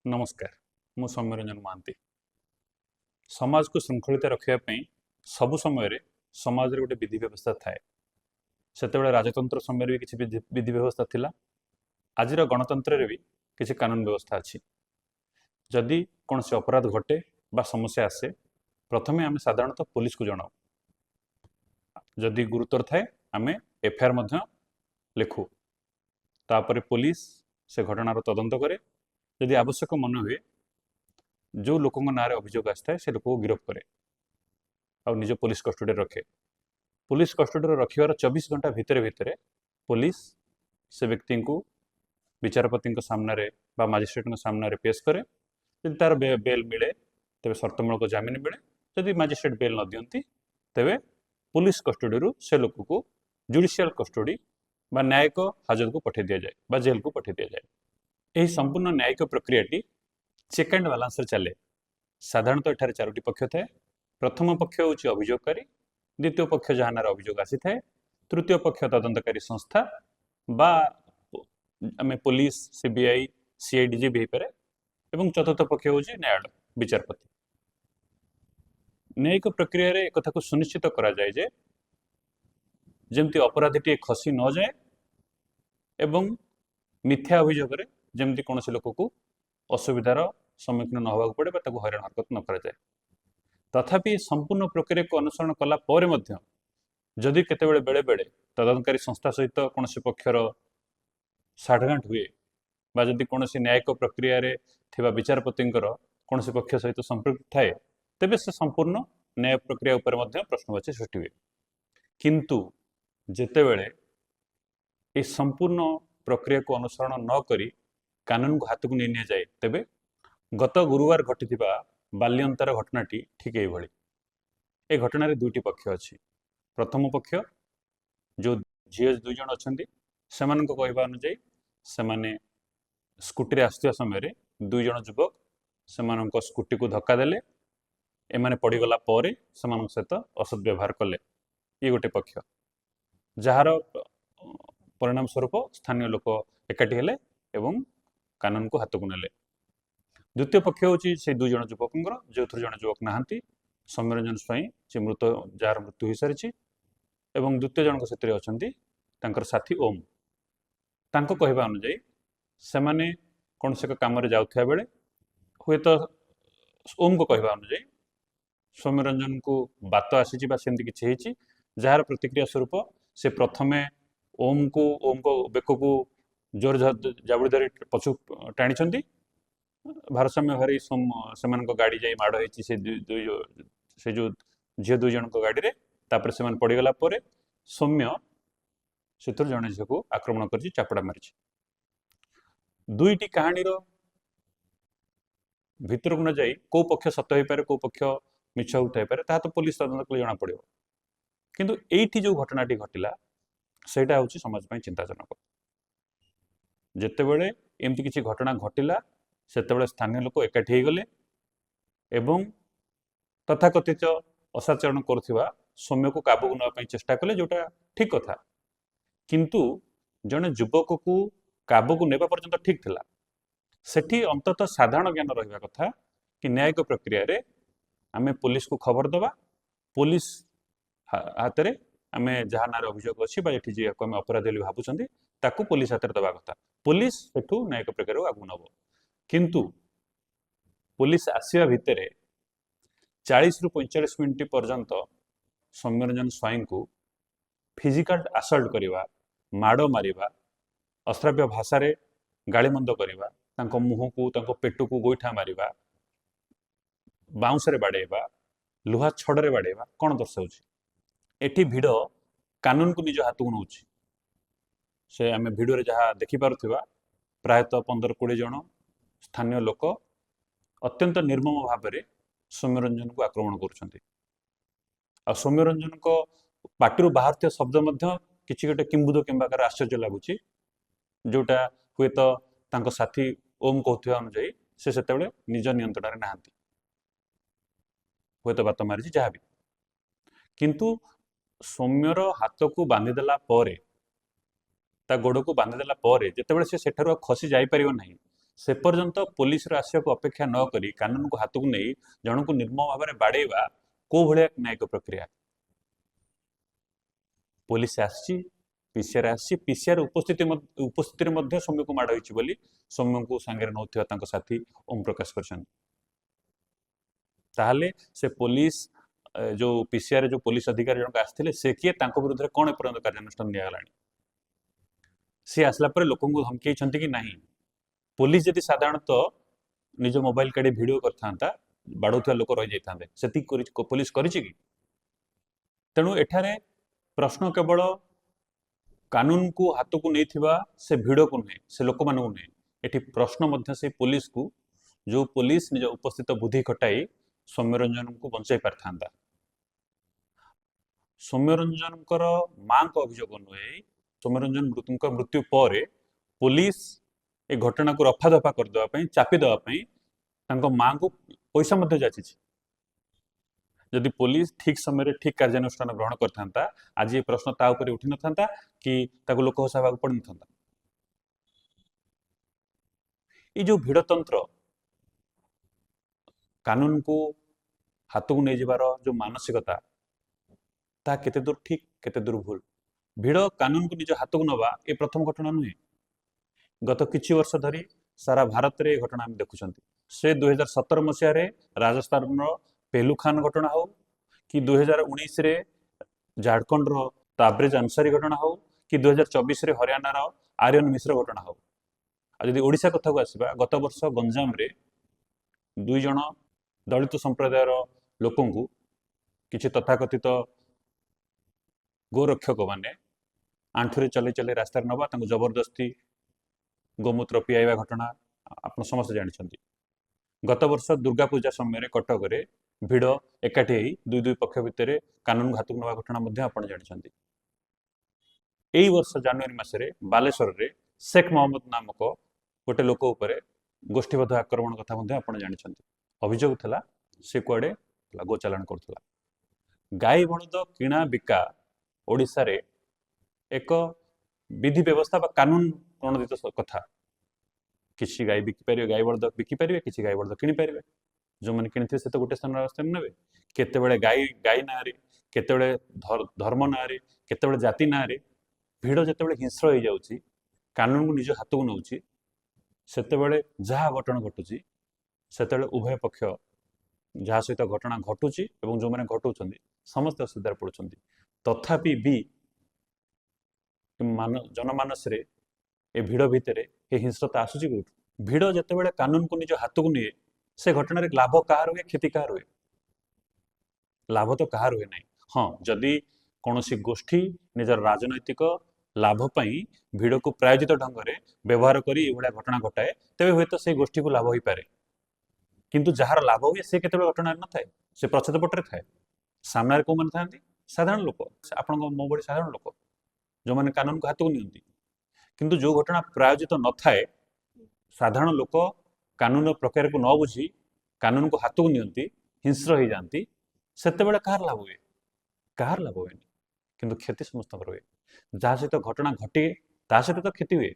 नमस्कार मु सौम्यरंजन महांती समाज को श्रृंखलित रखापी सबु समय समाज रे गोटे विधि व्यवस्था थाए से राजतंत्र समय भी किसी विधि व्यवस्था थिला आजिर गणतंत्र रे भी किसी कानून व्यवस्था अच्छी जदि कौन से अपराध घटे बा समस्या आसे प्रथमे आम साधारणतः पुलिस को जनाऊ जदि गुरुतर थाए आम एफआईआर लिखु तापर पुलिस से घटनार तदंत करे यदि आवश्यक मन हुए जो लोकों ना अभियोग आए से लोक को गिरफ्त करे और निज पुलिस कस्टडी रखे पुलिस कस्टडी रखार 24 घंटा भितर भितर पुलिस से व्यक्ति को विचारपति सामने बा मजिस्ट्रेट सामने पेश करे यदि तार बेल मिले तेरे शर्तमूलक जमीन मिले जदि मजिस्ट्रेट बेल न दियंती तेरे पुलिस कस्टडी से लोक को जुडिशियल कस्टडी बा न्यायिक हाजत को पठे दि जाए बा जेल को पठे दि जाए यही संपूर्ण न्यायिक प्रक्रियाटी चेक एंड बालांस चले साधारणतः एठार चारोटी पक्ष थाए प्रथम पक्ष हूँ अभियोगकारी द्वितीय पक्ष जहां अभियोग आसी थाए तृतीय पक्ष तदंतकारी संस्था बा आम पुलिस सीबीआई सीआईडीजी भी पारे एवं चतुर्थ पक्ष हूँ न्यायालय विचारपति न्यायिक प्रक्रिया रे एक को सुनिश्चित करा जाए जे जमती अपराधी खसी न जाए एवं मिथ्या अभियोग जमती कौन लोक को असुविधार सम्मुखीन न होगा पड़े हैरान हरकत न करा जाए तथापि संपूर्ण प्रक्रिया को अनुसरण कला जदि केतेबेले बेले बेले तदंतकारी संस्था सहित कौन पक्षर साठगांठ हुए बा जदि कौन न्यायिक प्रक्रिया रे थिबा विचारपति कौन पक्ष सहित संपृक्त थाए तेबे से संपूर्ण न्याय प्रक्रिया उपर प्रश्नवाची सृष्टि हुए किंतु जेतेबेले ए संपूर्ण प्रक्रिया को अनुसरण न करी कानून को हाथ को नहीं जाए तेबे गत गुरुवार घटी बाल्यंतर घटनाटी ठीक यही ए घटना दुईटी पक्ष अच्छी प्रथम पक्ष जो झील दुई जन अच्छा से कहवा अनुजाई से स्कूटी आसुवा समय दुई जन युवक से स्कूटी को धक्का देले एमाने पड़गला सहित असद व्यवहार कले ये गोटे पक्ष जार परिणाम स्वरूप स्थानीय लोक एकाठी हेले एवं कानून को हाथ को नेले द्वितीय पक्ष हूँ से दुई जन युवक जो जन युवक नहांती सौम्यरंजन स्वाई से मृत जार मृत्यु हो सारी एवं द्वितीय जनक से अच्छा साथी ओम तांको कहवा अनुजाई से माने कौन से कम जाऊा बेले हुए तो ओम को कहवा अनुजाई सौम्यरंजन को बात आसी किसी जार प्रतिक्रिया स्वरूप से प्रथमे ओम को बेक को जोर जाबुड़ी धरी पछु टाणी भारसाम्य हर से गाड़ी जा माड़ हो से जो झील दुई जन गाड़ी रे तापर से पड़गला सौम्य से जड़े झील को आक्रमण कर चापड़ा मारी दुईटी कहानी भितर को न जाई कौ पक्ष सत्य हो पारे कौ पक्ष मिछ होता पारे तो पुलिस तदंत कले जना पड़ो किंतु एठी जो घटनाटी घटिला सेटा हूँ समाज में चिंताजनक जितेबले एमती किसी घटना घटिला सेतेबले स्थानीय लोक एकाठी गले एवं तथाकथित असाचरण करुवा सौम्य को काबू ना चेष्टा कले जोटा ठीक कथा किंतु जड़े युवक को काबू को नेबा पर्यंत ठीक थिला सेठी अंततः साधारण ज्ञान रहा कथा कि न्यायिक प्रक्रिया रे आमे पुलिस को खबर दबा पुलिस हाथ में आम जहाँ ना अभियोग अच्छी जी आम अपराधी भावुं ताकू पुलिस हाथ में दबा कथा पुलिस सेठू न्यायिक प्रक्रिया आगू नब किंतु पुलिस आसवा भितर 40 रु 45 मिनिट पर्यंत सौम्यरंजन स्वाई को फिजिकल आसल्ट करवा माड़ मारिबा अश्राव्य भाषा गाड़ीमंद करवा मुह को पेट को गोईठा मारिबा बाउंस बाड़ेबा लुहा छड़े बाड़ेबा कौन दर्शाऊँ एठी भिड़ कानून को निज हाथ को नौ से आम भिडियो जहाँ देखिपा प्रायतः 15-20 जन स्थानीय लोक अत्यंत निर्मम भाव में सौम्यरंजन को आक्रमण कर सौम्यरंजन को पार्टी बाहर शब्द किसी गोटे किंबुद किंबाकार आश्चर्य लगुच जोटा हुए तो साथी ओम कहते अनुजाई से निज नियंत्रण ना हुए तो बात मारी जहाँ भी किंतु सौम्यर हाथ को बांधिदेला ता गोड़ को बांधिदेला जितेबाला से खसी जापर ना से पर्यंत पुलिस आसिया को अपेक्षा न करी कानून को हाथ को नहीं जन को निर्मम भाव में बाड़ेवा को भाया न्यायिक प्रक्रिया पुलिस आसी पीसीआर आसी पीसीआर उपस्थिति सौम्य को माड़ होती सौम्य को सांगे नौथिबा साथी ओम प्रकाश कर से पुलिस जो पीसीआर जो पुलिस अधिकारी जनक आसते से किए विरुद्ध में कौन एपर्यंत कार्यानुष्ठान निगला सी आसला लोक धमकी कि नहीं पुलिस जदि साधारणतः निज मोबाइल काढ़ी भिड करता बाड़ुवा लोक रही जाते से पुलिस करी तेणु एठारे प्रश्न केवल कानून को हाथ को नहीं से भिड़ को नुहे से लोक मान नुहे ये प्रश्न से पुलिस को जो पुलिस निज उपस्थित बुद्धि खटाई सौम्यरंजन को बचाई पारथा सौम्यरंजन माँ को अभियोग नुहे सौम्यरंजन मृत्यु पर पुलिस ए घटना को रफा दफा करदेवाई चापिदेवाई माँ को पैसा जाची जदि पुलिस ठीक समय ठीक कार्यानुष्ठान ग्रहण करता आज ये प्रश्न ता ऊपर उठी न था कि लोक हसावा पड़ न था ये जो भिड़तंत्र कानून को हाथ को नहीं जबार जो मानसिकता ता केते दूर ठीक केते दूर भूल भिड़ कानून को निज हाथ को नवा ये प्रथम घटना नुहे गत किछि वर्ष धरी सारा भारत में घटना आम देखुं से 2017 मसीह राजस्थान पेलुखान घटना हो कि 2019 रे झारखंड ताब्रेज अंसारी घटना हो कि 2024 रे हरियाणा आर्यन मिश्र घटना हो आदि ओडिशा कथा को आसवा गत वर्ष गंजाम रे 2 जन दलित संप्रदाय लोक किसी तथाकथित गोरक्षक माने आंठुरे चले चले रास्तार नवा जबरदस्ती गोमूत्र पियाइबा घटना आप समस्त जानते गत वर्ष दुर्गा पूजा समय कटक रे भिड़ एकाठी दुई दुई पक्ष भितर कानून घातक नवा घटना आप जानते यही वर्ष जनवरी मसरे बालेश्वर रे शेख मोहम्मद नामक गोटे लोक उपरे गोष्ठीबद्ध आक्रमण कथा आप जानते अभियोग था से कुआडे गोचालाण करुला गाई बलद किणा बिका ओडिशा रे एक विधि व्यवस्था कानून प्रणोदित कथा किसी गाई बिकिपारे गाई बलद बिकिपारे किसी गाई बलद किनीपारे जो मैंने किनी से तो गोटे स्थान रास्ता ने केते गाई गाई ना केते धर्म ना केते जाति ना भिड़ जिते हिंस्र हो जाऊँगी कानून को निज हाथ को नौ से जहाँ घटना घटुची से उभय पक्ष जहाँ सहित घटना घटुची जो मैंने घटाऊँ समस्त असुविधा पड़ुं तथापि भी जनमानस रे ए भिड़ भितर ये हिंस्रता आसूची कौटू भिड़ जिते कानून को निज हाथ को निए से घटना लाभ कहार हुए क्षति कहार हुए लाभ तो कहार हुए ना हाँ जदि कौन सी गोष्ठी निजर राजनैतिक लाभ पाई भिड़ को प्रायोजित ढंग से व्यवहार कर घटना घटाए तेज हूँ तो से गोष्ठी को लाभ हो पारे किंतु जार लाभ हुए से केते घटना न थाए से प्रच्छद पटे थाए सामने कौ मैंने था साधारण लोक आप मो भाई साधारण लोक जो मैंने कानून को हाथ को नियंती किंतु जो घटना प्रायोजित न थाए साधारण लोक कानून प्रक्रिया को न बुझी कानून को हाथ को नियंती हिंस्र हो जाती से कहार लाभ हुए कहार लाभ हुए किंतु क्षति समस्त हुए जहाँ सहित घटना घटे ता सहित तो क्षति हुए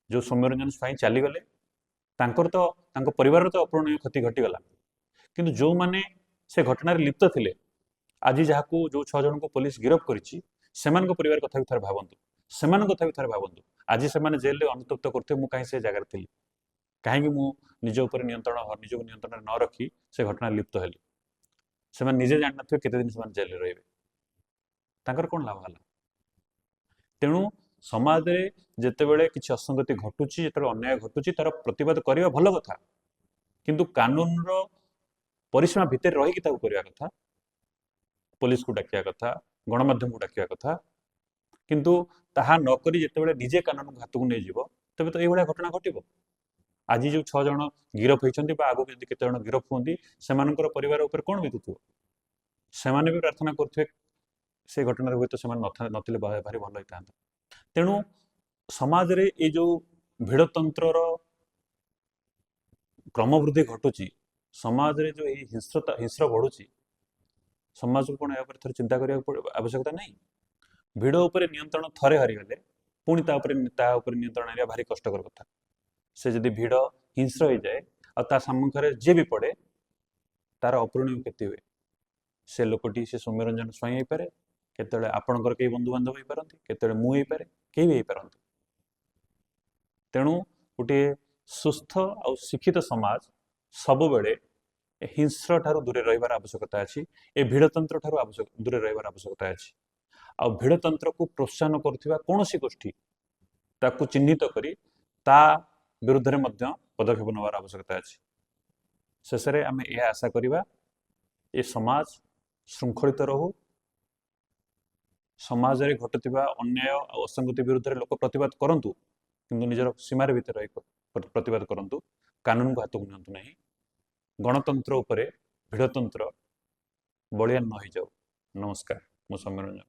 जो सौम्यरंजन स्वाई चलीगले तो परिवार तो अपूरणीय क्षति घटीगला किंतु जो माने से घटना लिप्त थिले आज जहाँ को जो 6 जन को पुलिस गिरफ्त करिछि सेमान परिवार कथा भी थे भावतु सेमान कथा भी थे भावतु आज से जेल अनुतप्त करते मु कहीं से जगह थी कहीं मु निज उपर नियंत्रण निज नियंत्रण न रखी से घटना लिप्त हेली से निजे जान न केते दिन से जेल रे रहिबे कौन लाभ है तेणु समाज रे जेतेबेले किछि असंगति घटुची जेतेबेले अन्याय घटुची तार प्रतिवाद करबा भल कथा किंतु कानून रो परिसीमा भितर रही कि करबा कथा पुलिस को डाकिया कथा गणमाध्यम को डाकिया कथा किंतु ताहा न करी जेतेबेले निजे कानून को हाथ को नहीं जीवो तबे तो एभलिया घटना घटिबो आज जो 6 जन गिरफ होइछन्ती बा आगो यदि केते जन गिरफ होंती सेमानकर परिवार ऊपर कोन बितुथो सेमाने भी प्रार्थना करथुए से घटना हुए तो सेमान नथिले भारी भल होता तेणु समाज रे ये जो भिड़तंत्र क्रम वृद्धि घटुची समाज रे जो हिंस्र बढ़ुची समाज को कौन थे चिंता करने आवश्यकता नहीं भिड़ उपर नियंत्रण थरे हारीगले पुणी नियंत्रण आने भारी कष्टकर कथा से जदि भिड़ ହିଂସ୍ର ହେଇଯାଏ ଆଉ ତା ସମ୍ମୁଖରେ ଯିଏ ବି ପଡ଼େ ତାର ଅପୂରଣୀୟ କ୍ଷତି ହୁଏ। ସେ ଲୋକଟି ସେ ସୌମ୍ୟରଞ୍ଜନ ସ୍ୱାଇଁ ହେଇପାରେ, କେତେବେଳେ ଆପଣଙ୍କର କେହି ବନ୍ଧୁବାନ୍ଧବ ହେଇପାରନ୍ତି, କେତେବେଳେ ମୁଁ ହେଇପାରେ, କେହି ବି ହେଇପାରନ୍ତି। ତେଣୁ ଗୋଟିଏ ସୁସ୍ଥ ଆଉ ଶିକ୍ଷିତ ସମାଜ ସବୁବେଳେ ହିଂସ୍ର ଠାରୁ ଦୂରେ ରହିବାର ଆବଶ୍ୟକତା ଅଛି, ଏ ଭିଡ଼ତନ୍ତ୍ର ଠାରୁ ଦୂରେ ରହିବାର ଆବଶ୍ୟକତା ଅଛି। ଆଉ ଭିଡ଼ତନ୍ତ୍ରକୁ ପ୍ରୋତ୍ସାହନ କରୁଥିବା କୌଣସି ଗୋଷ୍ଠୀ ତାକୁ ଚିହ୍ନିତ କରି ତା ବିରୁଦ୍ଧରେ ମଧ୍ୟ ପଦକ୍ଷେପ ନେବାର ଆବଶ୍ୟକତା ଅଛି। ଶେଷରେ ଆମେ ଏହା ଆଶା କରିବା ଏ ସମାଜ ଶୃଙ୍ଖଳିତ ରହୁ, ସମାଜରେ ଘଟୁଥିବା ଅନ୍ୟାୟ ଆଉ ଅସଙ୍ଗତି ବିରୁଦ୍ଧରେ ଲୋକ ପ୍ରତିବାଦ କରନ୍ତୁ, କିନ୍ତୁ ନିଜର ସୀମାରେ ଭିତରେ ରହି ପ୍ରତିବାଦ କରନ୍ତୁ, କାନୁନକୁ ହାତକୁ ନିଅନ୍ତୁ ନାହିଁ। ଗଣତନ୍ତ୍ର ଉପରେ ଭିଡ଼ତନ୍ତ୍ର ବଳିୟାନ ନ ହେଇଯାଉ। ନମସ୍କାର, ମୁଁ ସୌମ୍ୟରଞ୍ଜନ।